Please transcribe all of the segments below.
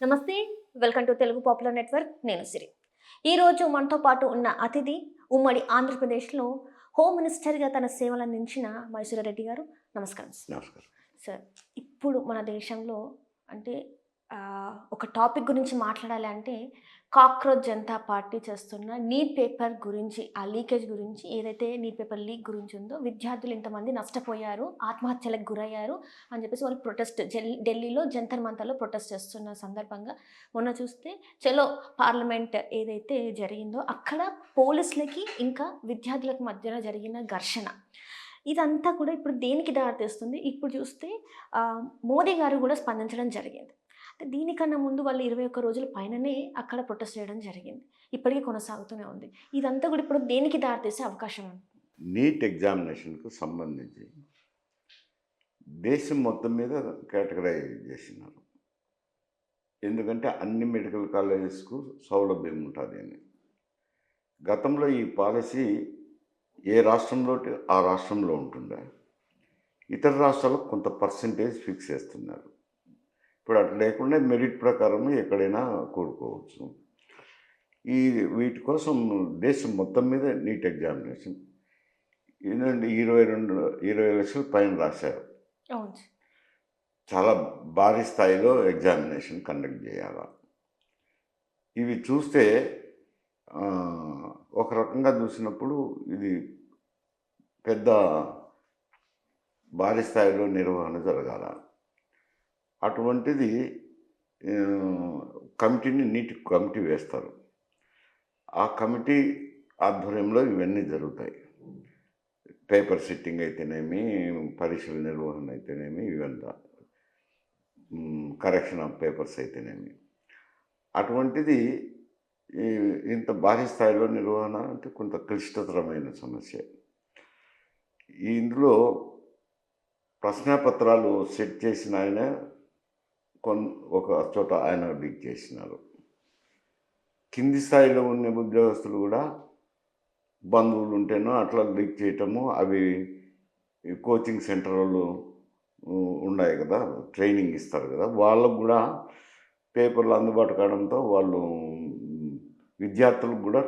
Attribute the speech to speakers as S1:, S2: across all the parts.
S1: నమస్తే. Welcome to Telugu popular network. నేను సిరి. ఈరోజు మనతో పాటు ఉన్న అతిథి ఉమ్మడి ఆంధ్రప్రదేశ్‌లో హోమ్ మినిస్టర్‌గా తన సేవలందించిన మైసూరా రెడ్డి గారు. నమస్కారం సార్.
S2: నమస్కారం.
S1: సార్, ఇప్పుడు మన దేశంలో అంటే ఒక టాపిక్ గురించి మాట్లాడాలి అంటే కాక్రోచ్ జనతా పార్టీ చేస్తున్న నీట్ పేపర్ గురించి, ఆ లీకేజ్ గురించి, ఏదైతే నీట్ పేపర్ లీక్ గురించి ఉందో, విద్యార్థులు ఇంతమంది నష్టపోయారు, ఆత్మహత్యలకు గురయ్యారు అని చెప్పేసి వాళ్ళు ప్రొటెస్ట్ ఢిల్లీలో జంతర్ మంతర్‌లో ప్రొటెస్ట్ చేస్తున్న సందర్భంగా మొన్న చూస్తే చలో పార్లమెంట్ ఏదైతే జరిగిందో అక్కడ పోలీసులకి ఇంకా విద్యార్థులకు మధ్యన జరిగిన ఘర్షణ. ఇదంతా కూడా ఇప్పుడు దేనికి దారితీస్తుంది? ఇప్పుడు చూస్తే మోదీ గారు కూడా స్పందించడం జరిగింది. అంటే దీనికన్నా ముందు వాళ్ళు 21 రోజుల పైననే అక్కడ ప్రొటెస్ట్ చేయడం జరిగింది. ఇప్పటికీ కొనసాగుతూనే ఉంది. ఇదంతా కూడా ఇప్పుడు దేనికి దారితీసే అవకాశం ఉంది?
S2: నీట్ ఎగ్జామినేషన్‌కు సంబంధించి దేశం మొత్తం మీద కేటగరైజ్ చేసినారు. ఎందుకంటే అన్ని మెడికల్ కాలేజెస్‌కు సౌలభ్యం ఉంటది అని. గతంలో ఈ పాలసీ ఏ రాష్ట్రంలోటి ఆ రాష్ట్రంలో ఉంటుండే. ఇతర రాష్ట్రాలకు కొంత పర్సెంటేజ్ ఫిక్స్ చేస్తున్నారు. ఇప్పుడు అట్లా లేకుండా మెరిట్ ప్రకారం ఎక్కడైనా కూడుకోవచ్చు. వీటి కోసం దేశం మొత్తం మీద నీట్ ఎగ్జామినేషన్ ఏంటంటే 20 లక్షల పైన రాశారు.
S1: అవును.
S2: చాలా భారీ స్థాయిలో ఎగ్జామినేషన్ కండక్ట్ చేయాలి. ఇవి చూస్తే ఒక రకంగా చూసినప్పుడు ఇది పెద్ద భారీ స్థాయిలో నిర్వహణ జరగాల. అటువంటిది నీటి కమిటీ వేస్తారు. ఆ కమిటీ ఆధ్వర్యంలో ఇవన్నీ జరుగుతాయి. పేపర్ సిట్టింగ్ అయితేనేమి, పరీక్షల నిర్వహణ అయితేనేమి, ఇవంతా కరెక్షన్ ఆఫ్ పేపర్స్ అయితేనేమి. అటువంటిది ఇంత భారీ స్థాయిలో నిర్వహణ అంటే కొంత క్లిష్టతరమైన సమస్య. ఇందులో ప్రశ్నాపత్రాలు సెట్ చేసిన ఆయన ఒక చోట ఆయన లీక్ చేసినారు. కింది స్థాయిలో ఉన్న ఉద్యోగస్తులు కూడా బంధువులు ఉంటేనో అట్లా లీక్ చేయటము, అవి కోచింగ్ సెంటర్లు ఉన్నాయి కదా, ట్రైనింగ్ ఇస్తారు కదా, వాళ్ళకు కూడా పేపర్లు అందుబాటు కావడంతో వాళ్ళు విద్యార్థులకు కూడా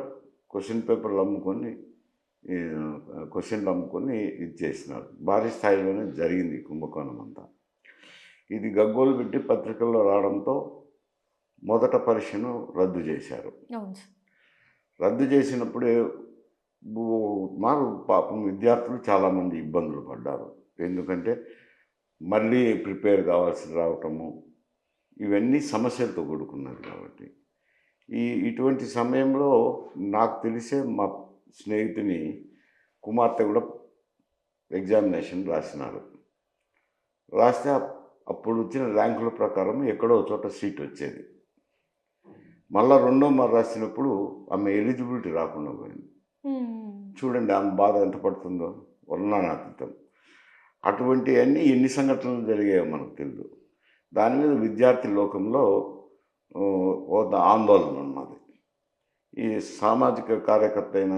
S2: క్వశ్చన్లు అమ్ముకొని ఇది చేసినారు. భారీ స్థాయిలోనే జరిగింది కుంభకోణం అంతా. ఇది గగ్గోలు పెట్టి పత్రికల్లో రావడంతో మొదట పరీక్షను రద్దు చేశారు. రద్దు చేసినప్పుడే పాపం విద్యార్థులు చాలామంది ఇబ్బందులు పడ్డారు. ఎందుకంటే మళ్ళీ ప్రిపేర్ కావాల్సి రావటము, ఇవన్నీ సమస్యలతో కూడుకున్నది. కాబట్టి ఇటువంటి సమయంలో నాకు తెలిసే మా స్నేహితుని కుమార్తె కూడా ఎగ్జామినేషన్ రాసినారు. రాస్తే అప్పుడు వచ్చిన ర్యాంకుల ప్రకారం ఎక్కడో చోట సీట్ వచ్చేది. మళ్ళీ రెండో మారు రాసినప్పుడు ఆమె ఎలిజిబిలిటీ రాకుండా పోయింది. చూడండి ఆమె బాధ ఎంత పడుతుందో, వర్ణనాతీతం. అటువంటివన్నీ ఎన్ని సంఘటనలు జరిగాయో మనకు తెలియదు. దాని మీద విద్యార్థి లోకంలో ఆందోళన ఉన్నది. ఈ సామాజిక కార్యకర్త అయిన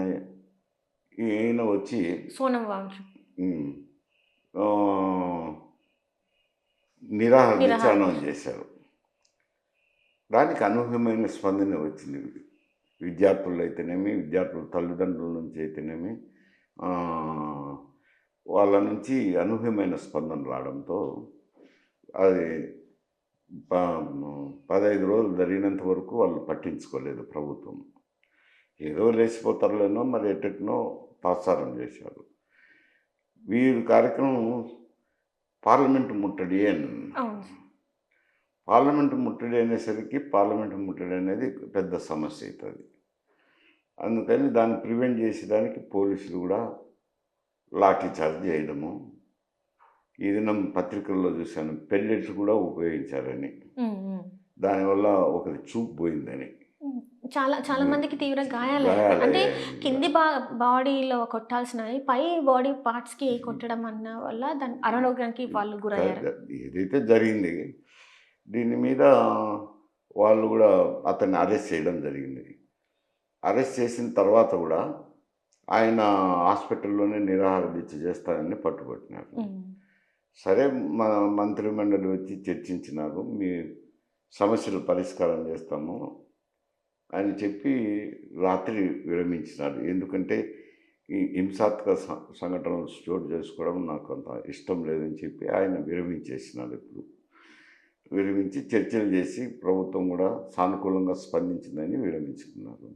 S2: ఈయన వచ్చి నిరాహార దీక్ష అనౌన్స్ చేశారు. దానికి అనూహ్యమైన స్పందన వచ్చింది. విద్యార్థులు అయితేనేమి, విద్యార్థుల తల్లిదండ్రుల నుంచి అయితేనేమి, వాళ్ళ నుంచి అనూహ్యమైన స్పందన రావడంతో అది 15 రోజులు జరిగినంత వరకు వాళ్ళు పట్టించుకోలేదు ప్రభుత్వం. ఏదో లేచిపోతారులేనో మరి ఎట్టనో తాత్సారం చేశారు. వీరి కార్యక్రమం పార్లమెంటు ముట్టడి అని. పార్లమెంటు ముట్టడి అనేసరికి పార్లమెంటు ముట్టడి అనేది పెద్ద సమస్య అవుతుంది. అందుకని దాన్ని ప్రివెంట్ చేసేదానికి పోలీసులు కూడా లాఠీ చార్జ్ చేయడము, ఈ దినం పత్రికల్లో చూశాను పెల్లెట్లు కూడా ఉపయోగించారని, దానివల్ల ఒకరి చూపు పోయిందని.
S1: చాలా చాలా మందికి తీవ్ర గాయాలు. అంటే కింది బాడీలో కొట్టాల్సినవి పై బాడీ పార్ట్స్కి కొట్టడం అన్న వల్ల దాని అనారోగ్యానికి వాళ్ళు గురయ్యారు.
S2: ఏదైతే జరిగింది దీని మీద వాళ్ళు కూడా అతన్ని అరెస్ట్ చేయడం జరిగింది. అరెస్ట్ చేసిన తర్వాత కూడా ఆయన హాస్పిటల్లోనే నిరాహార దీక్ష చేస్తానని పట్టుబట్టినారు. సరే మంత్రిమండలి వచ్చి చర్చించినారు. మీ సమస్యలు పరిష్కారం చేస్తాము అని చెప్పి రాత్రి విరమించినాడు. ఎందుకంటే ఈ హింసాత్మక సంఘటనలు చోటు చేసుకోవడం నాకు అంత ఇష్టం లేదని చెప్పి ఆయన విరమించేసినాడు. ఇప్పుడు విరమించి చర్చలు చేసి ప్రభుత్వం కూడా సానుకూలంగా స్పందించిందని విరమించుకున్నారు.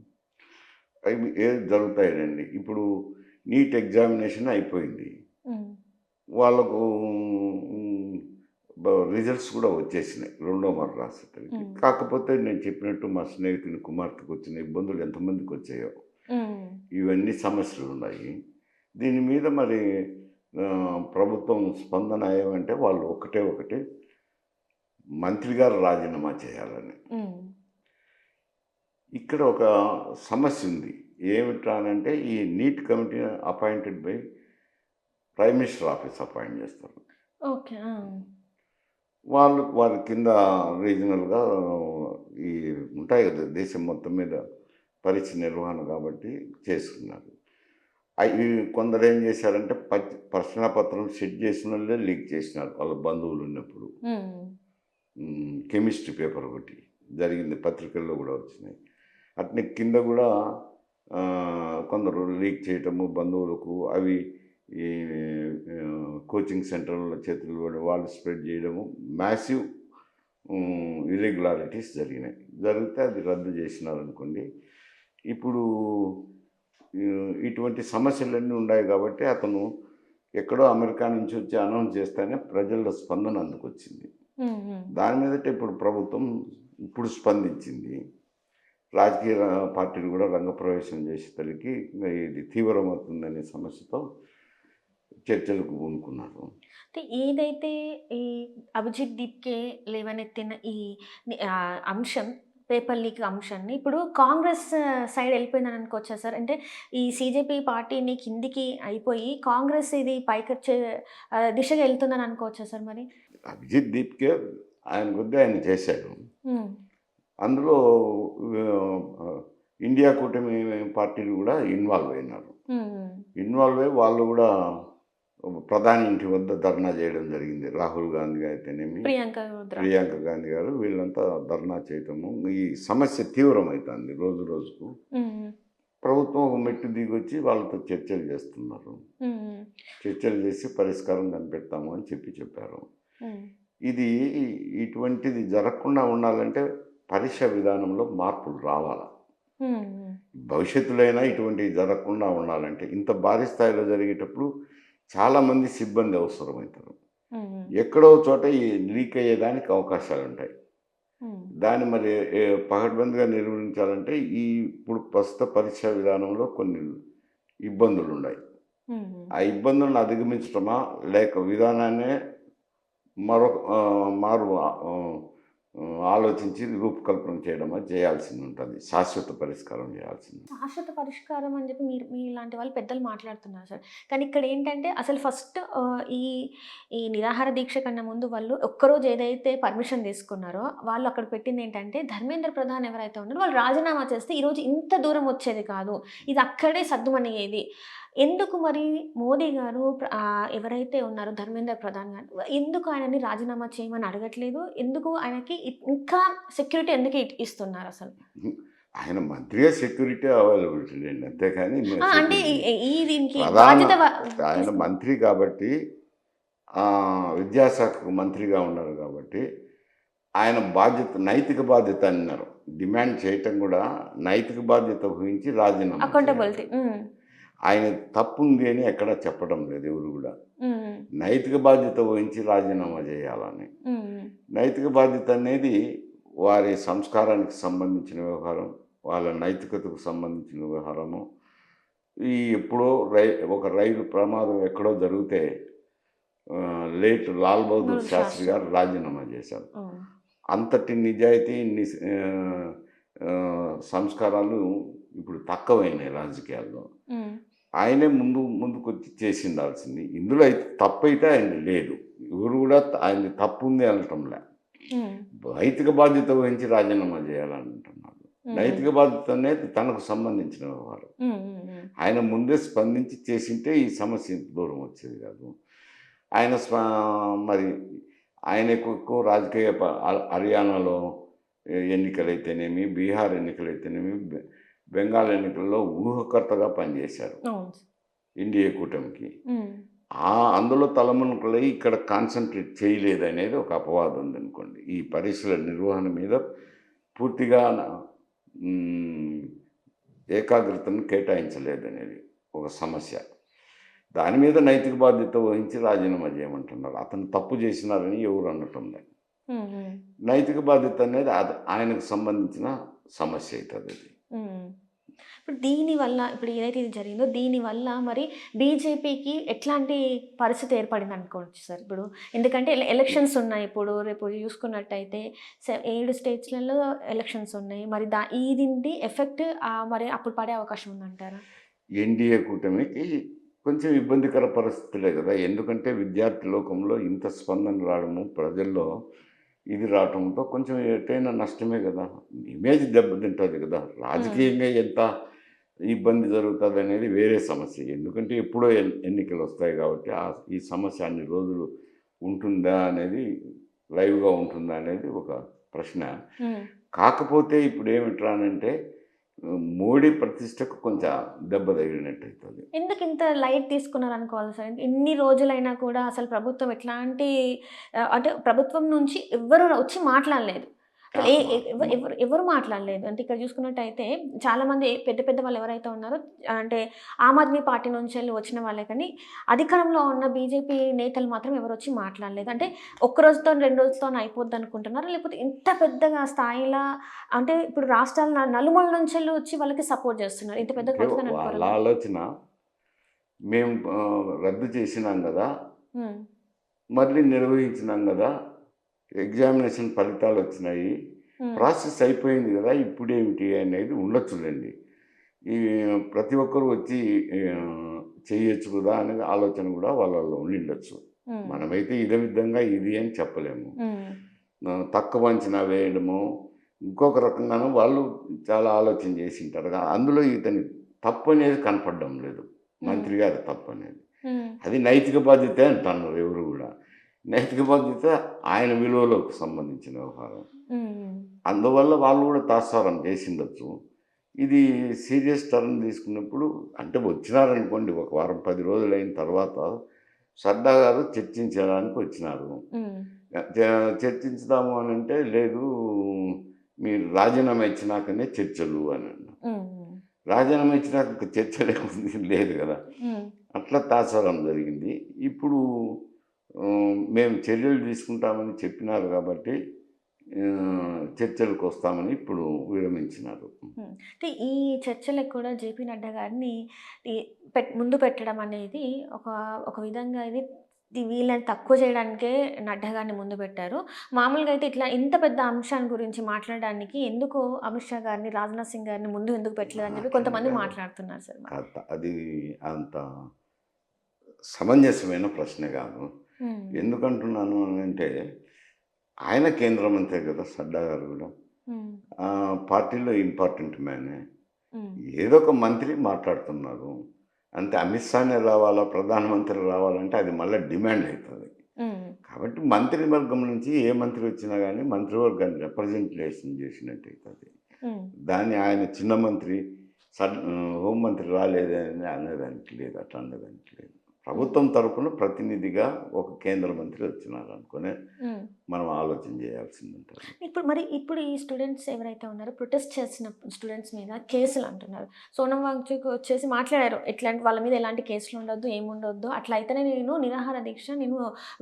S2: అవి ఏది జరుగుతాయండి. ఇప్పుడు నీట్ ఎగ్జామినేషన్ అయిపోయింది. వాళ్ళకు రిజల్ట్స్ కూడా వచ్చేసినాయి రెండో మారు రాసేసరికి. కాకపోతే నేను చెప్పినట్టు మా స్నేహితుని కుమార్తెకు వచ్చిన ఇబ్బందులు ఎంతమందికి వచ్చాయో ఇవన్నీ సమస్యలు ఉన్నాయి. దీని మీద మరి ప్రభుత్వం స్పందన ఏమంటే వాళ్ళు ఒకటే మంత్రి గారు రాజీనామా చేయాలని. ఇక్కడ ఒక సమస్య ఉంది. ఏమిటానంటే ఈ NEET committee appointed by prime minister office appoint చేస్తారు.
S1: ఓకే.
S2: వాళ్ళు వారి కింద రీజనల్గా ఈ ఉంటాయి కదా దేశం మొత్తం మీద పరీక్ష నిర్వహణ కాబట్టి చేసుకున్నారు. అవి కొందరు ఏం చేశారంటే ప్రశ్నాపత్రం సెట్ చేసిన వాళ్ళే లీక్ చేసినారు వాళ్ళ బంధువులు ఉన్నప్పుడు. కెమిస్ట్రీ పేపర్ ఒకటి జరిగింది, పత్రికల్లో కూడా వచ్చినాయి. అట్నే కింద కూడా కొందరు లీక్ చేయటము బంధువులకు, అవి ఈ కోచింగ్ సెంటర్ల చేతులు కూడా వాళ్ళు స్ప్రెడ్ చేయడము, మ్యాసివ్ ఇర్రెగ్యులారిటీస్ జరిగినాయి. జరిగితే అది రద్దు చేసినారు అనుకోండి. ఇప్పుడు ఇటువంటి సమస్యలన్నీ ఉన్నాయి కాబట్టి అతను ఎక్కడో అమెరికా నుంచి వచ్చి అనౌన్స్ చేస్తేనే ప్రజల స్పందన అందుకొచ్చింది. దాని మీదట ఇప్పుడు ప్రభుత్వం ఇప్పుడు స్పందించింది. రాజకీయ పార్టీలు కూడా రంగప్రవేశం చేసేసరికి ఇది తీవ్రమవుతుందనే సమస్యతో చర్చలకు పూనుకున్నారు.
S1: అంటే ఏదైతే ఈ అభిజిత్ దీప్కే లేవనెత్తిన ఈ అంశం, పేపర్ లీక్ అంశాన్ని ఇప్పుడు కాంగ్రెస్ సైడ్ వెళ్ళిపోయిందని అనుకోవచ్చా సార్? అంటే ఈ సీజేపీ పార్టీని కిందికి అయిపోయి కాంగ్రెస్ ఇది పైకొచ్చే దిశగా వెళ్తుందని అనుకోవచ్చా సార్ మరి?
S2: అభిజిత్ దీప్కే ఆయన కొద్ది ఆయన చేశాడు. అందులో ఇండియా కూటమి పార్టీలు కూడా ఇన్వాల్వ్ అయినారు. ఇన్వాల్వ్ అయ్యి వాళ్ళు కూడా ప్రధాని ఇంటి వద్ద ధర్నా చేయడం జరిగింది. రాహుల్ గాంధీ అయితేనేమి, ప్రియాంక గాంధీ గారు వీళ్ళంతా ధర్నా చేయటము. ఈ సమస్య తీవ్రమవుతుంది రోజు రోజుకు. ప్రభుత్వం ఒక మెట్టు దిగొచ్చి వాళ్ళతో చర్చలు చేస్తున్నారు. చర్చలు చేసి పరిష్కారం కనిపెడతాము అని చెప్పారు. ఇది ఇటువంటిది జరగకుండా ఉండాలంటే పరీక్ష విధానంలో మార్పులు రావాలి. భవిష్యత్తులో అయినా ఇటువంటివి జరగకుండా ఉండాలంటే ఇంత భారీ స్థాయిలో జరిగేటప్పుడు చాలామంది సిబ్బంది అవసరమవుతారు. ఎక్కడో చోట ఈ లీక్ అయ్యేదానికి అవకాశాలు ఉంటాయి. దాన్ని మరి పకడ్బందీగా నిర్వహించాలంటే ఇప్పుడు ప్రస్తుత పరీక్షా విధానంలో కొన్ని ఇబ్బందులు ఉన్నాయి. ఆ ఇబ్బందులను అధిగమించటమా లేక విధానాన్నే మారు ఆలోచించి రూపకల్పన చేయడమా చేయాల్సింది ఉంటుంది. శాశ్వత పరిష్కారం చేయాల్సింది.
S1: శాశ్వత పరిష్కారం అని చెప్పి మీ లాంటి వాళ్ళు పెద్దలు మాట్లాడుతున్నారు సార్. కానీ ఇక్కడ ఏంటంటే అసలు ఫస్ట్ ఈ నిరాహార దీక్ష కన్నా ముందు వాళ్ళు ఒక్కరోజు ఏదైతే పర్మిషన్ తీసుకున్నారో వాళ్ళు అక్కడ పెట్టింది ఏంటంటే ధర్మేంద్ర ప్రధాన్ ఎవరైతే ఉన్నారో వాళ్ళు రాజీనామా చేస్తే ఈరోజు ఇంత దూరం వచ్చేది కాదు, ఇది అక్కడే సద్దుమణిగేది. ఎందుకు మరి మోదీ గారు ఎవరైతే ఉన్నారో ధర్మేంద్ర ప్రధాన్ గారు ఎందుకు ఆయనని రాజీనామా చేయమని అడగట్లేదు? ఎందుకు ఆయనకి ఇంకా సెక్యూరిటీ ఎందుకు ఇస్తున్నారు అసలు?
S2: ఆయన మంత్రిగా సెక్యూరిటీ అవైలబిలిటీ లేండి, అంతేకాని
S1: అంటే దీనికి
S2: ఆయన మంత్రి కాబట్టి విద్యాశాఖకు మంత్రిగా ఉన్నారు కాబట్టి ఆయన బాధ్యత, నైతిక బాధ్యత అన్నారు. డిమాండ్ చేయటం కూడా నైతిక బాధ్యత వహించి రాజీనామా
S1: అకౌంటబిలిటీ.
S2: ఆయన తప్పు ఉంది అని ఎక్కడా చెప్పడం లేదు ఎవరు కూడా. నైతిక బాధ్యత వహించి రాజీనామా చేయాలని. నైతిక బాధ్యత అనేది వారి సంస్కారానికి సంబంధించిన వ్యవహారం, వాళ్ళ నైతికతకు సంబంధించిన వ్యవహారము. ఎప్పుడో ఒక రైలు ప్రమాదం ఎక్కడో జరిగితే లేట్ లాల్ బహదూర్ శాస్త్రి గారు రాజీనామా చేశారు. అంతటి నిజాయితీ సంస్కారాలు ఇప్పుడు తక్కువైనాయి రాజకీయాల్లో. ఆయనే ముందుకు వచ్చి చేసిండాల్సింది. ఇందులో అయితే తప్పు అయితే ఆయన లేదు, ఎవరు కూడా ఆయన తప్పు ఉంది అనటంలే. నైతిక బాధ్యత వహించి రాజీనామా చేయాలంటున్నారు. నైతిక బాధ్యత అనేది తనకు సంబంధించిన వ్యవహారం. ఆయన ముందే స్పందించి చేసింటే ఈ సమస్య దూరం వచ్చేది కాదు. ఆయన మరి ఆయన ఎక్కువ రాజకీయ హర్యానాలో ఎన్నికలైతేనేమి, బీహార్ ఎన్నికలైతేనేమి, బెంగాల్ ఎన్నికల్లో ఊహకర్తగా పనిచేశారు
S1: అవును.
S2: ఎన్డీఏ కూటమికి.
S1: హ్మ్.
S2: అందులో తలమునకలై ఇక్కడ కాన్సంట్రేట్ చేయలేదనేది ఒక అపవాదం ఉందనుకోండి. ఈ పరీక్షల నిర్వహణ మీద పూర్తిగా హ్మ్, ఏకాగ్రతను కేటాయించలేదనేది ఒక సమస్య. దాని మీద నైతిక బాధ్యత వహించి రాజీనామా చేయమంటున్నారు. అతను తప్పు చేసినారని ఎవరు అనటం లేదు.
S1: హ్మ్. హ్మ్.
S2: నైతిక బాధ్యత అనేది ఆయనకు సంబంధించిన సమస్య అయితదది.
S1: హ్మ్. ఇప్పుడు దీనివల్ల ఇప్పుడు ఏదైతే ఇది జరిగిందో దీనివల్ల మరి బీజేపీకి ఎట్లాంటి పరిస్థితి ఏర్పడిందనుకోవచ్చు సార్ ఇప్పుడు? ఎందుకంటే ఎలక్షన్స్ ఉన్నాయి ఇప్పుడు. రేపు చూసుకున్నట్టయితే 7 స్టేట్స్‌లలో ఎలక్షన్స్ ఉన్నాయి. మరి దీనిది ఎఫెక్ట్ మరి అప్పుడు పడే అవకాశం ఉందంటారా?
S2: ఎన్డీఏ కూటమికి కొంచెం ఇబ్బందికర పరిస్థితులే గదా! ఎందుకంటే విద్యార్థి లోకంలో ఇంత స్పందన రావడము, ప్రజల్లో ఇది రావటంతో కొంచెం ఎటైనా నష్టమే గదా! ఇమేజ్ దెబ్బతింటది గదా!
S1: హ్మ్.
S2: రాజకీయంగా ఎంత ఇబ్బంది జరుగుతదనేది వేరే సమస్య. ఎందుకంటే ఎప్పుడో ఎన్నికలొస్తాయి గాబట్టి, ఈ సమస్య అన్ని రోజులు ఉంటుందా అనేది, లైవ్‌గా ఉంటుందా అనేది ఒక ప్రశ్న.
S1: హ్మ్.
S2: కాకపోతే ఇప్పుడేమిట్రా అనంటే మోడీ ప్రతిష్టకు కొంచెం దెబ్బ తగిలినట్టయితది.
S1: ఎందుకింత లైట్ తీసుకున్నారనుకోవాలి సార్? ఇన్ని రోజులైనా కూడా అసలు ప్రభుత్వం ఎట్లాంటి అంటే ప్రభుత్వం నుంచి ఎవ్వరు వచ్చి మాట్లాడలేదు. అసలు
S2: ఆహ్,
S1: ఏ
S2: మ
S1: ఎ
S2: మ
S1: ఎవరు మాట్లాడలేదు. అంటే ఇక్కడ చూసుకున్నట్టయితే చాలామంది పెద్ద పెద్ద వాళ్ళు ఎవరైతే ఉన్నారో అంటే ఆమ్ ఆద్మీ పార్టీ నుంచెళ్ళి వచ్చిన వాళ్ళే కానీ, అధికారంలో ఉన్న బీజేపీ నేతలు మాత్రం ఎవరొచ్చి మాట్లాడలేదు. అంటే ఒక్క రోజుతోని, 2 రోజులతోని అయిపోద్దనుకుంటున్నారా? లేకపోతే ఇంత పెద్దగా స్థాయిలా అంటే ఇప్పుడు రాష్ట్రాల నలుమూలల నుంచెల్లి వచ్చి వాళ్ళకి సపోర్ట్ చేస్తున్నారు. ఇంత పెద్దగా
S2: అంటే
S1: అవుతదని
S2: వాళ్ళ
S1: అనుకోరా మీరు?
S2: ఆలోచన మేము రద్దు చేసినాం గదా!
S1: హ్మ్.
S2: మళ్ళీ నిర్వహించినాం గదా! ఎగ్జామినేషన్ ఫలితాలొచ్చినాయి.
S1: హ్మ్.
S2: ప్రాసెస్ అయిపోయింది గదా! ఇప్పుడేమిటి అనేది ఉండొచ్చులెండి. ఈ ప్రతి ఒక్కరు వచ్చి చేయొచ్చు గదా! అనేది ఆలోచన గూడా వాళ్ళలో ఉండిండొచ్చు.
S1: హ్మ్.
S2: మనమైతే ఇదే విధంగా ఇది అని చెప్పలేము.
S1: హ్మ్.
S2: తక్కువ అంచనా వేయడము, ఇంకొక రకంగాను వాళ్ళు చాలా ఆలోచన జేసింటారు. అందులో ఇతని తప్పనేది కనపడడం లేదు.
S1: హ్మ్.
S2: మంత్రి గారి తప్పనేది.
S1: హ్మ్.
S2: అది నైతిక బాధ్యతే అంటున్నారు ఎవరు గూడా. నైతిక బాధ్యత ఆయన విలువలకు సంబంధించిన వ్యవహారం.
S1: హ్మ్.
S2: అందువల్ల వాళ్ళు గూడా తాత్సారం జేసిండొచ్చు. ఇది సీరియస్ టర్న్ తీసుకున్నప్పుడు అంటే వచ్చినారనుకోండి ఒక వారం, 10 రోజులైన తర్వాత సర్దా గారు చర్చించడానికి వచ్చినారు.
S1: హ్మ్.
S2: చ చర్చించుదాము అనంటే లేదు మీరు రాజీనామా ఇచ్చినాకనే చర్చలు అనన్నారు.
S1: హ్మ్.
S2: రాజీనామా ఇచ్చినాక ఇంక చర్చలేముంది లేదు గదా!
S1: హ్మ్.
S2: అట్లా తాత్సారం జరిగింది. ఇప్పుడు మేము చర్యలు తీసుకుంటామని చెప్పినారు గాబట్టి చర్చలకొస్తామని ఇప్పుడు విరమించినారు.
S1: హ్మ్. అంటే ఈ చర్చలకు కూడా జేపీ నడ్డా గారిని ఈ ముందు పెట్టడం అనేది ఒక ఒక విధంగా వీళ్ళని తక్కువ చేయడానికే నడ్డా గారిని ముందు పెట్టారు. మామూలుగా అయితే ఇట్లా ఇంత పెద్ద అంశాన్ని గురించి మాట్లాడడానికి ఎందుకు అమిత్ షా గారిని, రాజ్‌నాథ్ సింగ్ గారిని ముందు ఎందుకు పెట్టలేదని చెప్పి
S2: అట్లని
S1: కొంతమంది
S2: గాదు.
S1: మాట్లాడుతున్నారు సార్ మరి.
S2: అది అంత సమంజసమైన ప్రశ్న గాదు.
S1: హ్మ్.
S2: ఎందుకంటున్నాను అనంటే, ఆయన కేంద్ర మంత్రే గదా! సడ్డా గారు గూడా.
S1: హ్మ్.
S2: పార్టీలో ఇంపార్టెంట్ మ్యానే.
S1: హ్మ్.
S2: ఏదో ఒక మంత్రి మాట్లాడుతున్నారు. అంతే అమిత్ షానే రావాలా, ప్రధానమంత్రి రావాలంటే అది మళ్ళా డిమాండ్ అయితది.
S1: హ్మ్.
S2: కాబట్టి మంత్రివర్గం నుంచి ఏ మంత్రి వచ్చినా గానీ మంత్రివర్గాన్ని రిప్రజెంటేషన్ చేసినట్టయితది.
S1: హ్మ్.
S2: దాన్ని ఆయన చిన్న మంత్రి హోంమంత్రి రాలేదే అని అనేదానికి లేదు. అట్లా అనేదానికి లేదు.
S1: హ్మ్.
S2: ప్రభుత్వం తరపున ప్రతినిధిగా ఒక కేంద్ర మంత్రి వచ్చినారనుకునే
S1: హ్మ్.
S2: మనం ఆలోచన చేయాల్సిందుంటది.
S1: ఇప్పుడు ఈ స్టూడెంట్స్ ఎవరైతే ఉన్నారో ప్రొటెస్ట్ చేసిన స్టూడెంట్స్ మీద కేసులు అంటున్నారు. సోనం వాంగ్‌చుక్ వచ్చేసి మాట్లాడారు. ఇట్లాంటి వాళ్ళ మీద ఎలాంటి కేసులు ఉండొద్దు, ఏముండొద్దు. అట్లా అయితేనే నేను నిరాహార దీక్ష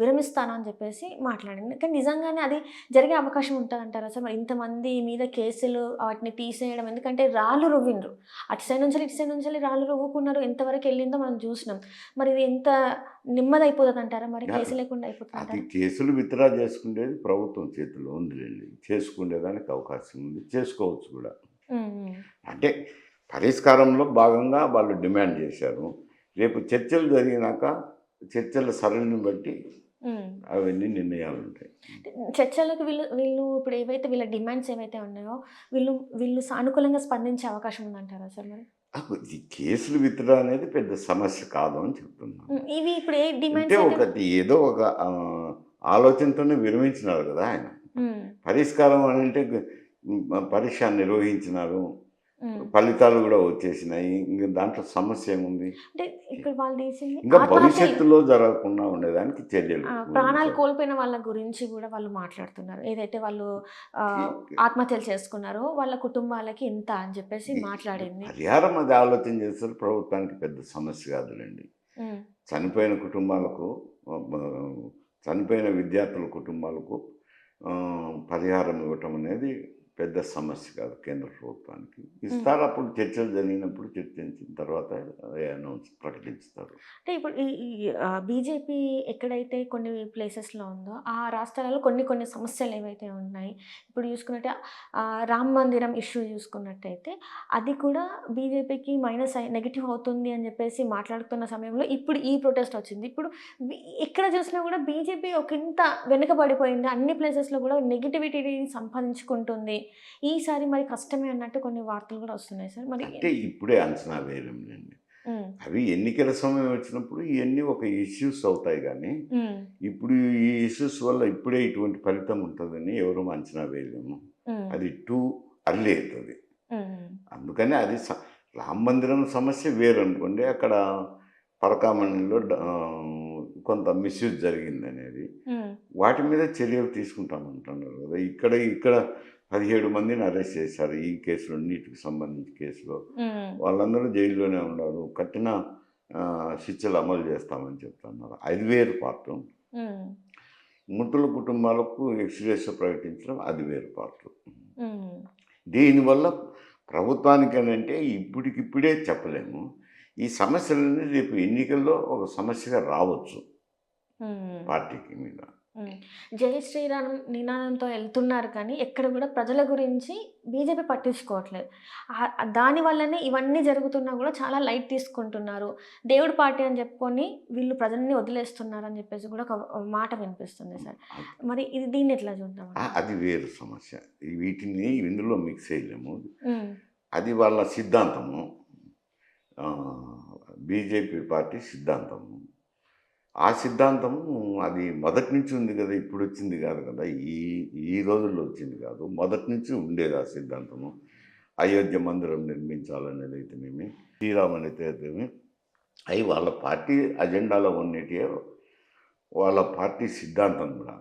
S1: విరమిస్తాను అని చెప్పేసి మాట్లాడింది. కానీ నిజంగానే అది జరిగే అవకాశం ఉంటదంటారా సార్? మరి ఇంతమంది మీద కేసులు వాటిని తీసేయడం ఎందుకంటే రాళ్ళు రువ్విండ్రు. అటు సైడ్ నుంచెల్లి, ఇటు సైడ్ నుంచెల్లి రాళ్ళు రువ్వుకున్నారు. ఎంతవరకు ఎళ్ళిందో మనం చూసినాం. మరి ఇది ఎంత నెమ్మదయిపోతదంటారా మరి?
S2: యాహ్!
S1: కేసు లేకుండా
S2: అది
S1: అయిపోతదంటారా?
S2: కేసులు విత్‌డ్రా చేసుకునేది ప్రభుత్వం చేతిలో ఉందిలెండి. చేసుకునేదానికి అవకాశం ఉంది. చేసుకోవచ్చు గూడా.
S1: హ్మ్. హ్మ్.
S2: అంటే పరిష్కారంలో భాగంగా వాళ్ళు డిమాండ్ చేశారు. రేపు చర్చలు జరిగినాక చర్చల సరళిని బట్టి
S1: హ్మ్.
S2: అవన్నీ నిర్ణయాలుంటాయి.
S1: చర్చలకు వీళ్ళు వీళ్ళు ఇప్పుడు ఏవైతే వీళ్ళ డిమాండ్స్ ఏవైతే ఉన్నాయో, వీళ్ళు వీళ్ళు సానుకూలంగా స్పందించే అవకాశం ఉందంటారా సార్ మరి?
S2: ఈ కేసులు విత్‌డ్రా అనేది పెద్ద సమస్య కాదు అని చెప్తున్నాను.
S1: హ్మ్. ఇవి ఇప్పుడు ఏ
S2: అంటే
S1: డిమాండ్స్ అయితే
S2: ఒకటి ఏదో ఒక ఆలోచనతోనే విరమించినారు గదా ఆయన.
S1: హ్మ్.
S2: పరిష్కారం అనంటే పరీక్ష నిర్వహించినారు,
S1: హ్మ్.
S2: ఫలితాలు కూడా వచ్చేసినాయి. ఇంక దాంట్లో సమస్య ఏముంది?
S1: అంటే ఇక్కడ వాళ్ళు తీసింది
S2: ఇంకా
S1: ఆత్మహత్యలు.
S2: భవిష్యత్తులో జరగకుండా ఉండేదానికి చర్యలు
S1: ప్రాణాలు
S2: గురించారు.
S1: కోల్పోయిన వాళ్ళ గురించి గూడా వాళ్ళు మాట్లాడుతున్నారు. ఏదైతే వాళ్ళు
S2: ఈ
S1: ఆత్మహత్యలు చేసుకున్నారో వాళ్ళ కుటుంబాలకి ఇంత అని జెప్పేసి
S2: ఈ
S1: మాట్లాడింది.
S2: పరిహారం అది ఆలోచన చేస్తారు. ప్రభుత్వానికి పెద్ద సమస్య కాదులెండి.
S1: హ్మ్.
S2: చనిపోయిన కుటుంబాలకు చనిపోయిన విద్యార్థుల కుటుంబాలకు పరిహారం ఇవ్వటం అనేది పెద్ద సమస్య కాదు కేంద్ర ప్రభుత్వానికి.
S1: హ్మ్.
S2: ఇస్తారు, అప్పుడు చర్చలు జరిగినప్పుడు చర్చించిన తర్వాత ప్రకటిస్తారు.
S1: అంటే ఇప్పుడు ఈ ఈ బీజేపీ ఎక్కడైతే కొన్ని ప్లేసెస్‌లో ఉందో, ఆ రాష్ట్రాలలో కొన్ని కొన్ని సమస్యలు ఏవైతే ఉన్నాయి. ఇప్పుడు చూసుకున్నట్టే రామ మందిరం ఇష్యూ చూసుకున్నట్టయితే, అది కూడా బీజేపీకి మైనస్ నెగెటివ్ అవుతుంది అని చెప్పేసి మాట్లాడుతున్న సమయంలో ఇప్పుడు ఈ ప్రొటెస్ట్ వచ్చింది. ఇప్పుడు బి ఎక్కడ చూసినా కూడా బీజేపీ ఒకింత వెనుకబడిపోయింది. అన్ని ప్లేసెస్‌లో కూడా నెగటివిటీని సంపాదించుకుంటుంది. ఈసారి మరి కష్టమే అన్నట్టు కొన్ని వార్తలు కూడా వస్తున్నాయి సార్. మరి
S2: అంటే ఇప్పుడే అంచనా వేయలేండి.
S1: హ్మ్.
S2: అవి ఎన్నికల సమయం వచ్చినప్పుడు ఇవన్నీ ఒక ఇష్యూస్ అవుతాయి కానీ,
S1: హ్మ్.
S2: ఇప్పుడు ఈ ఇష్యూస్ వల్ల ఇప్పుడే ఇటువంటి ఫలితం ఉంటుందని ఎవరు అంచనా వేయలేము.
S1: హ్మ్.
S2: అది టూ అర్లీ అవుతుంది.
S1: హ్మ్.
S2: అందుకని అది రామ మందిరం సమస్య వేరనుకోండి. అక్కడ పరకామణిలో కొంత మిస్యూజ్ జరిగిందనేది.
S1: హ్మ్.
S2: వాటి మీద చర్యలు తీసుకుంటామంటున్నారు కదా! ఇక్కడ ఇక్కడ 17 మందిని అరెస్ట్ చేశారు. ఈ కేసులో నీట్‌కి సంబంధించి కేసులో.
S1: హ్మ్.
S2: వాళ్ళందరూ జైల్లోనే ఉన్నారు. కఠిన శిక్షలు అమలు చేస్తామని చెప్తున్నారు. అది వేరు పార్టు.
S1: హ్మ్.
S2: మృతుల కుటుంబాలకు ఎక్స్‌గ్రేషియా ప్రకటించడం అది వేరు పార్టు.
S1: హ్మ్.
S2: దీనివల్ల ప్రభుత్వానికనంటే ఇప్పటికిప్పుడే చెప్పలేము. ఈ సమస్యలన్నీ రేపు ఎన్నికల్లో ఒక సమస్యగా రావచ్చు
S1: హ్మ్.
S2: పార్టీకి మీద.
S1: హ్మ్. జై శ్రీరామ్ నినాదంతో ఎళ్తున్నారు కానీ, ఎక్కడ గూడా ప్రజల గురించి బీజేపీ పట్టించుకోవట్లేదు. దాని వల్లనే ఇవన్నీ జరుగుతున్నా గూడా చాలా లైట్ తీసుకుంటున్నారు. దేవుడి పార్టీ అని జెప్పుకొని వీళ్ళు ప్రజల్ని వదిలేస్తున్నారని జెప్పేసి గూడా ఒక మాట వినిపిస్తుంది సార్.
S2: అది
S1: మరి దీన్ని ఎట్లా చూద్దామంటారు?
S2: అది వేరు సమస్య. వీటిని ఇందులో మిక్స్ చేయలేము.
S1: హ్మ్.
S2: అది వాళ్ళ సిద్ధాంతము. బీజేపీ పార్టీ సిద్ధాంతము. ఆ సిద్ధాంతము అది మొదటి నుంచి ఉంది కదా! ఇప్పుడొచ్చింది కాదు కదా! ఈ ఈ రోజుల్లో వచ్చింది కాదు. మొదటి నుంచి ఉండేది ఆ సిద్ధాంతము. అయోధ్య మందిరం నిర్మించాలనేదైతేనేమి, శ్రీరామ్ అనేదైతేనేమి, అయి వాళ్ళ పార్టీ అజెండాలో ఉన్నటియే వాళ్ళ పార్టీ సిద్ధాంతం కూడా.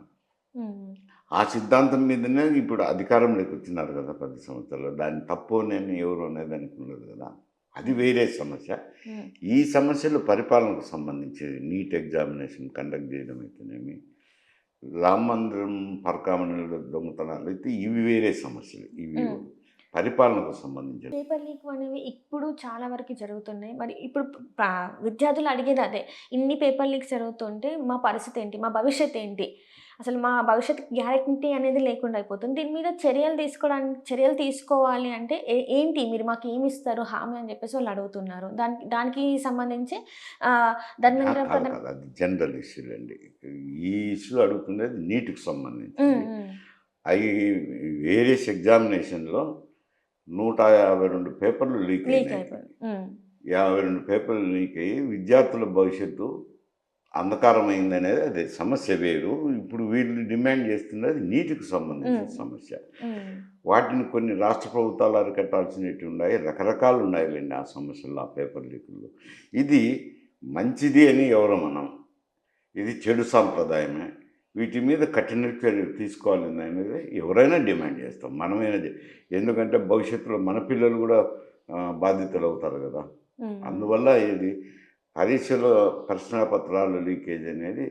S1: హ్మ్.
S2: ఆ సిద్ధాంతం మీదనే ఇప్పుడు అధికారంలోకి వచ్చినారు కదా! 10 సంవత్సరాలు. దాన్ని తప్పు నేను ఎవరు అనేదానికి ఉండదు కదా! అది
S1: హ్మ్.
S2: వేరే సమస్య.
S1: హ్మ్.
S2: ఈ సమస్యలు పరిపాలనకు సంబంధించి నీట్ ఎగ్జామినేషన్ కండక్ట్ చేయడం అయితేనేమి, రామ మందిరం పరకామణిలో దొంగతనాలు అయితే ఇవి వేరే సమస్యలు. ఇవి
S1: హ్మ్.
S2: పరిపాలనకు సంబంధించినవి.
S1: పేపర్ లీక్ అనేవి ఇప్పుడు చాలా వరకి జరుగుతున్నాయి. మరి ఇప్పుడు విద్యార్థులు అడిగేది అదే. ఇన్ని పేపర్ లీక్స్ జరుగుతుంటే మా పరిస్థితి ఏంటి? మా భవిష్యత్ ఏంటి? అసలు మా భవిష్యత్ గ్యారంటీ అనేది లేకుండా అయిపోతుంది. దీని మీద చర్యలు తీసుకోవాలి అంటే ఏంటి మీరు మాకేమిస్తారు హామీ అని చెప్పేసి వాళ్ళు అడుగుతున్నారు. దానికి సంబంధించి ధర్మేంద్ర
S2: కాదు
S1: ప్రధాన్.
S2: కాదు. అది జనరల్ ఇష్యూలండి. ఈ ఇష్యూ అడుగుతున్నది నీట్‌కి
S1: హ్మ్.
S2: సంబంధించింది.
S1: హ్మ్.
S2: అయి వేరియస్ ఎగ్జామినేషన్‌లో 152 పేపర్లు లీక్
S1: లీక్
S2: అయినాయి.
S1: అయిపోయింది. హ్మ్.
S2: 52 పేపర్లు లీక్ అయ్యి విద్యార్థుల భవిష్యత్తు అంధకారమైందనేది అది సమస్య వేరు. ఇప్పుడు వీళ్ళు డిమాండ్ చేస్తున్నది నీటికి సంబంధించిన
S1: హ్మ్.
S2: సమస్య.
S1: హ్మ్.
S2: వాటిని కొన్ని రాష్ట్ర ప్రభుత్వాలు అరికట్టాల్సినవి ఉన్నాయి. రకరకాలు ఉన్నాయిలెండి ఆ సమస్యలు, ఆ పేపర్ లీకుల్లో. ఇది మంచిది అని ఎవరు మనం. ఇది చెడు సాంప్రదాయమే. వీటి మీద కఠిన చర్యలు తీసుకోవాలని అనేది ఎవరైనా డిమాండ్ చేస్తాం. మనమైనా ఎందుకంటే భవిష్యత్తులో మన పిల్లలు కూడా బాధితులు అవుతారు కదా!
S1: హ్మ్. హ్మ్.
S2: అందువల్ల ఇది పరీక్షలో ప్రశ్నాపత్రాలు లీకేజ్ అనేది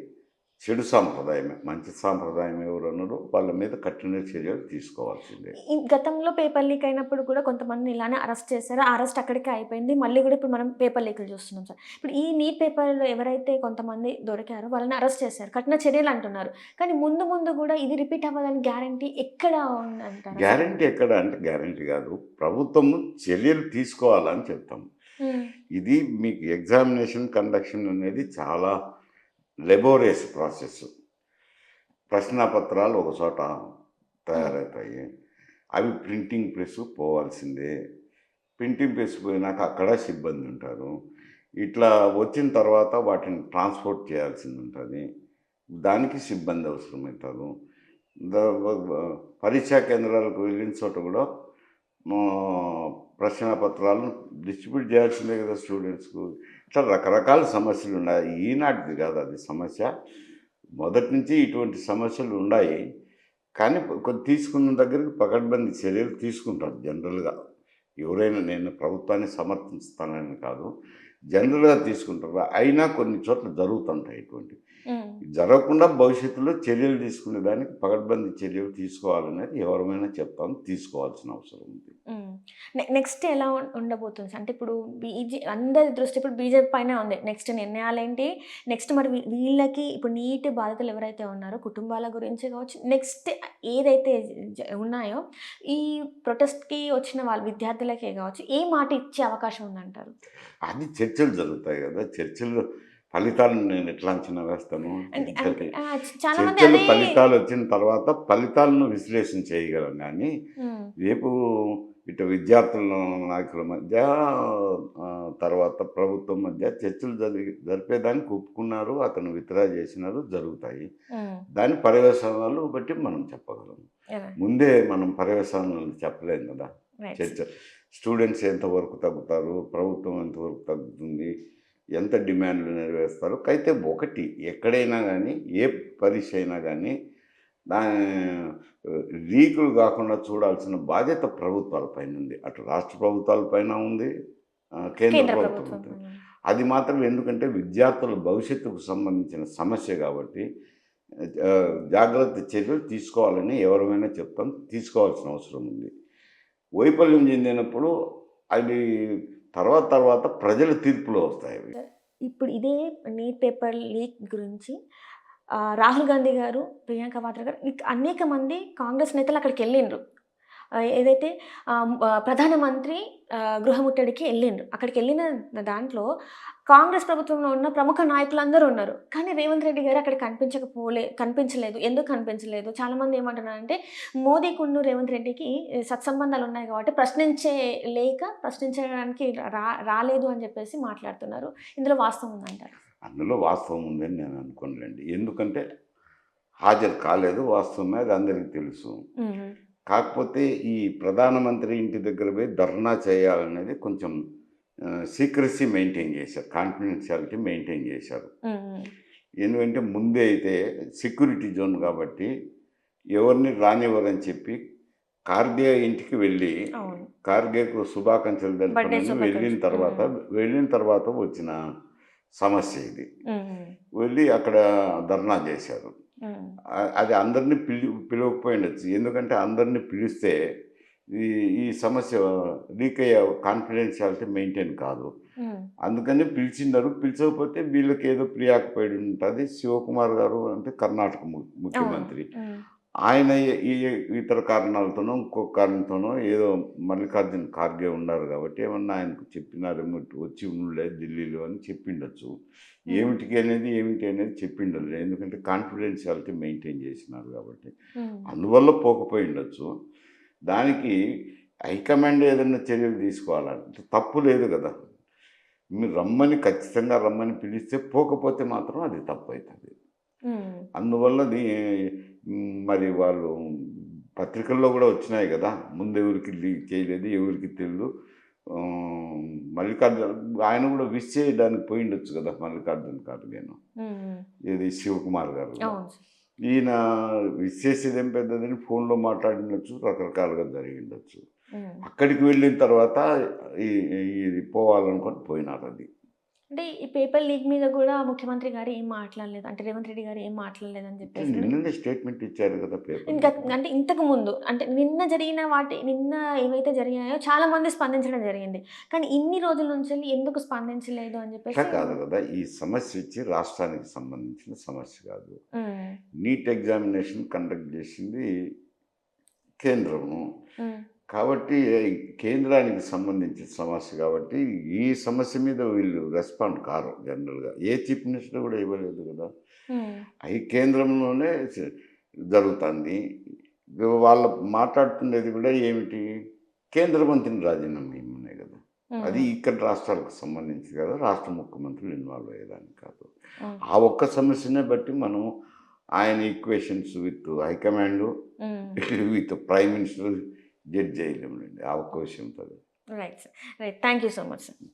S2: చెడు సాంప్రదాయమే. మంచి సాంప్రదాయం ఎవరన్నారో వాళ్ళ మీద కఠిన చర్యలు తీసుకోవాల్సిందే.
S1: ఈ గతంలో పేపర్ లీక్ అయినప్పుడు కూడా కొంతమందిని ఇలానే అరెస్ట్ చేశారు. ఆ అరెస్ట్ అక్కడికే అయిపోయింది. మళ్ళీ గూడా ఇప్పుడు మనం పేపర్ లీకులు చూస్తున్నాం సార్. ఇప్పుడు ఈ నీట్ పేపర్‌లో ఎవరైతే కొంతమంది దొరికారో వాళ్ళని అరెస్ట్ చేశారు. కఠిన చర్యలంటున్నారు. కానీ ముందు ముందు గూడా ఇది రిపీట్ అవ్వదని గ్యారంటీ ఎక్కడ ఉందంటారు అసలు?
S2: గ్యారంటీ ఎక్కడ అంటే గ్యారంటీ కాదు. ప్రభుత్వము చర్యలు తీసుకోవాలని చెప్తాం.
S1: హ్మ్.
S2: ఇది మీకు ఎగ్జామినేషన్ కండక్షన్ అనేది చాలా లెబోరియస్ ప్రాసెస్. ప్రశ్నాపత్రాలు ఒక చోట
S1: హ్మ్.
S2: తయారవుతాయి. అవి ప్రింటింగ్ ప్రెస్ పోవాల్సిందే. ప్రింటింగ్ ప్రెస్ పోయినాక అక్కడ సిబ్బంది ఉంటారు. ఇట్లా వచ్చిన తర్వాత వాటిని ట్రాన్స్‌పోర్ట్ చేయాల్సిందుంటది. దానికి సిబ్బంది అవసరమవుతారు. పరీక్షా కేంద్రాలకు వెళ్ళిన చోట కూడా మా ప్రశ్న పత్రాలను డిస్ట్రిబ్యూట్ చేయాల్సిందే కదా స్టూడెంట్స్కు. ఇట్లా రకరకాల సమస్యలు ఉన్నాయి. ఈనాటిది కాదు అది సమస్య, మొదటి నుంచి ఇటువంటి సమస్యలు ఉన్నాయి. కానీ తీసుకున్న దగ్గరికి పకడ్బందీ చర్యలు తీసుకుంటారు జనరల్గా. ఎవరైనా నేను ప్రభుత్వాన్ని సమర్థిస్తానని కాదు, జనరల్గా తీసుకుంటారు. అయినా కొన్ని చోట్ల జరుగుతుంటాయి ఇటువంటివి. జరగకుండా భవిష్యత్తులో చర్యలు తీసుకునే దానికి పకడ్బందీ చర్యలు తీసుకోవాలనేది ఎవరమైనా చెప్తాను, తీసుకోవాల్సిన అవసరం ఉంది.
S1: నెక్స్ట్ ఎలా ఉండబోతుంది సార్? అంటే ఇప్పుడు అందరి దృష్టి ఇప్పుడు బీజేపీ పైనే ఉంది. నెక్స్ట్ నిర్ణయాలేంటి? నెక్స్ట్ మరి వీళ్ళకి ఇప్పుడు నీటి బాధితులు ఎవరైతే ఉన్నారో కుటుంబాల గురించి కావచ్చు, నెక్స్ట్ ఏదైతే ఉన్నాయో ఈ ప్రొటెస్ట్‌కి వచ్చిన వాళ్ళ విద్యార్థులకే కావచ్చు, ఏ మాట ఇచ్చే అవకాశం ఉందంటారు?
S2: అది చర్చలు జరుగుతాయి కదా, చర్చలు ఫలితాలను నేను ఎట్లా అంచనా వేస్తాను?
S1: అంటే అంటే చాలామంది
S2: చర్చలు
S1: అదే
S2: ఫలితాలు వచ్చిన తర్వాత ఫలితాలను విశ్లేషణ చేయగలం. కానీ
S1: హ్మ్.
S2: రేపు ఇటు విద్యార్థుల నాయకుల మధ్య తర్వాత ప్రభుత్వం మధ్య చర్చలు జరిపేదానికి ఒప్పుకున్నారు, అతను విత్డ్రా చేసినారు, జరుగుతాయి.
S1: హ్మ్.
S2: దాని పర్యవసానాలు బట్టి మనం చెప్పగలం.
S1: యాహ్!
S2: ముందే మనం పర్యవసానాలు చెప్పలేం కదా.
S1: రైట్
S2: చర్చ
S1: సార్.
S2: స్టూడెంట్స్ ఎంతవరకు తగ్గుతారు, ప్రభుత్వం ఎంతవరకు తగ్గుతుంది, ఎంత డిమాండ్లు నెరవేరుస్తారు. అయితే ఒకటి ఎక్కడైనా కానీ, ఏ పరీక్ష అయినా కానీ దాని లీకులు కాకుండా చూడాల్సిన బాధ్యత ప్రభుత్వాల పైన ఉంది. అటు రాష్ట్ర ప్రభుత్వాల పైన ఉంది, కేంద్ర
S1: కేంద్ర
S2: ప్రభుత్వం
S1: ప్రభుత్వం.
S2: ఉంది.
S1: హ్మ్.
S2: అది మాత్రం ఎందుకంటే విద్యార్థుల భవిష్యత్తుకు సంబంధించిన సమస్య కాబట్టి జాగ్రత్త చర్యలు తీసుకోవాలని ఎవరైనా చెప్తాం, తీసుకోవాల్సిన అవసరం ఉంది. వైఫల్యం చెందినప్పుడు అది తర్వాత ప్రజల తీర్పులో వస్తాయి అవి.
S1: ఇప్పుడు ఇదే నీట్ పేపర్ లీక్ గురించి రాహుల్ గాంధీ గారు, ప్రియాంక వాద్రా గారు అనేక మంది కాంగ్రెస్ నేతలు అక్కడికెళ్ళిండ్రు. ఏదైతే ప్రధానమంత్రి గృహ ముట్టడికి ఎళ్ళిండ్రు. అక్కడికెళ్ళిన దాంట్లో కాంగ్రెస్ ప్రభుత్వంలో ఉన్న ప్రముఖ నాయకులందరూ ఉన్నారు. కానీ రేవంత్ రెడ్డి గారు అక్కడ కనిపించలేదు. ఎందుకు కనిపించలేదు? చాలామంది ఏమంటున్నారంటే మోదీకున్ను రేవంత్ రెడ్డికి సత్సంబంధాలు ఉన్నాయి కాబట్టి ప్రశ్నించడానికి రాలేదు అని చెప్పేసి మాట్లాడుతున్నారు. ఇందులో వాస్తవం ఉందంటారా?
S2: అందులో వాస్తవం ఉందని నేను అనుకోనులేండి. ఎందుకంటే హాజరు కాలేదు, వాస్తవమే, అది అందరికీ తెలుసు.
S1: హుహు.
S2: కాకపోతే ఈ ప్రధానమంత్రి ఇంటి దగ్గర పోయి ధర్నా చేయాలనేది కొంచెం సీక్రెసీ మెయింటైన్ చేశారు, కాన్ఫిడెన్షియాలిటీ మెయింటైన్ చేశారు.
S1: హ్మ్.
S2: ఎందుకంటే ముందే అయితే సెక్యూరిటీ జోన్ కాబట్టి ఎవరిని రానివ్వరని చెప్పి కార్గే ఇంటికి వెళ్ళి
S1: అవును.
S2: కార్గేకు శుభాకాంక్షలు
S1: బర్త్‌డే
S2: తెలుపనని
S1: శుభాకాంక్షలు.
S2: వెళ్ళిన తర్వాత వచ్చిన సమస్య ఇది.
S1: హ్మ్.
S2: వెళ్ళి అక్కడ ధర్నా చేశారు.
S1: హ్మ్.
S2: అది అందరిని పిలవకపోయిండొచ్చు. ఎందుకంటే అందరిని పిలిస్తే ఈ ఈ సమస్య లీక్ అయ్యే కాన్ఫిడెన్షియాలిటీ మెయింటైన్ కాదు.
S1: హ్మ్.
S2: అందుకని పిలిచినారు. పిలిచకపోతే వీళ్ళకి ఏదో ప్రియాకుపోయి ఉంటుంది. శివకుమార్ గారు అంటే కర్ణాటక
S1: అవును.
S2: ముఖ్యమంత్రి.
S1: హ్మ్.
S2: ఆయన ఈ ఇతర కారణాలతోనో, ఇంకొక కారణంతోనో ఏదో మల్లికార్జున ఖార్గే ఉన్నారు కాబట్టి ఏమన్నా ఆయనకు చెప్పినారేమో, వచ్చి ఉండలేదు ఢిల్లీలో అని చెప్పిండొచ్చు.
S1: హ్మ్.
S2: ఏమిటి అనేది చెప్పిండదు. ఎందుకంటే కాన్ఫిడెన్షియాలిటీ మెయింటైన్ చేసినారు కాబట్టి.
S1: హ్మ్.
S2: అందువల్ల పోకపోయిండొచ్చు. దానికి హైకమాండ్ ఏదైనా చర్యలు తీసుకోవాలంటే తప్పు లేదు కదా. మీరు ఖచ్చితంగా రమ్మని పిలిస్తే పోకపోతే మాత్రం అది తప్పవుతుంది.
S1: హ్మ్.
S2: అందువల్ల మరి వాళ్ళు పత్రికల్లో కూడా వచ్చినాయి కదా, ముందు ఎవరికి లీక్ చేయలేదు, ఎవరికి తెలియదు. మల్లికార్జున ఆయన కూడా విష్ చేయడానికి పోయిండొచ్చు కదా, మల్లికార్జున ఖార్గేను.
S1: హ్మ్.
S2: ఇది శివకుమార్ గారు కూడా.
S1: అవును.
S2: ఈయన విష్ చేసేది ఏం పెద్దదని ఫోన్లో మాట్లాడిండొచ్చు, రకరకాలుగా జరిగిండొచ్చు.
S1: హ్మ్.
S2: అక్కడికి వెళ్ళిన తర్వాత ఇది పోవాలనుకొని పోయినారు అది.
S1: అంటే ఈ పేపర్ లీక్ మీద గూడా ముఖ్యమంత్రి గారు ఏం మాట్లాడలేదు. అంటే రేవంత్ రెడ్డి గారు ఏం మాట్లాడలేదని చెప్పేసని.
S2: నిన్ననే స్టేట్మెంట్ ఇచ్చారు కదా పేపర్
S1: ఇంకా
S2: మీద.
S1: అంటే ఇంతకు ముందు అంటే నిన్న ఏవైతే జరిగాయో చాలా మంది స్పందించడం జరిగింది. కానీ ఇన్ని రోజుల నుంచెల్లి ఎందుకు స్పందించలేదు అని
S2: అట్లా
S1: చెప్పేసి.
S2: కాదు కదా, ఈ సమస్య వచ్చి రాష్ట్రానికి సంబంధించిన సమస్య కాదు.
S1: హ్మ్.
S2: నీట్ ఎగ్జామినేషన్ కండక్ట్ చేసింది కేంద్రము
S1: హ్మ్.
S2: కాబట్టి, కేంద్రానికి సంబంధించిన సమస్య కాబట్టి ఈ సమస్య మీద వీళ్ళు రెస్పాండ్ కారు జనరల్గా. ఏ చీఫ్ మినిస్టర్ కూడా ఇవ్వలేదు కదా.
S1: హ్మ్.
S2: అవి కేంద్రంలోనే జరుగుతుంది. వాళ్ళు మాట్లాడుతున్నది కూడా ఏమిటి, కేంద్ర మంత్రిని రాజీనామా ఇమ్మనే కదా. అది
S1: హ్మ్.
S2: ఇక్కడ రాష్ట్రాలకు సంబంధించి కదా, రాష్ట్ర ముఖ్యమంత్రులు ఇన్వాల్వ్ అయ్యేదానికి కాదు.
S1: హ్మ్.
S2: ఆ ఒక్క సమస్యనే బట్టి మనం ఆయన equations with high command with prime minister judge చేయలేము ఆ ఒక్క విషయం.
S1: Right sir. Right. Thank you so much sir.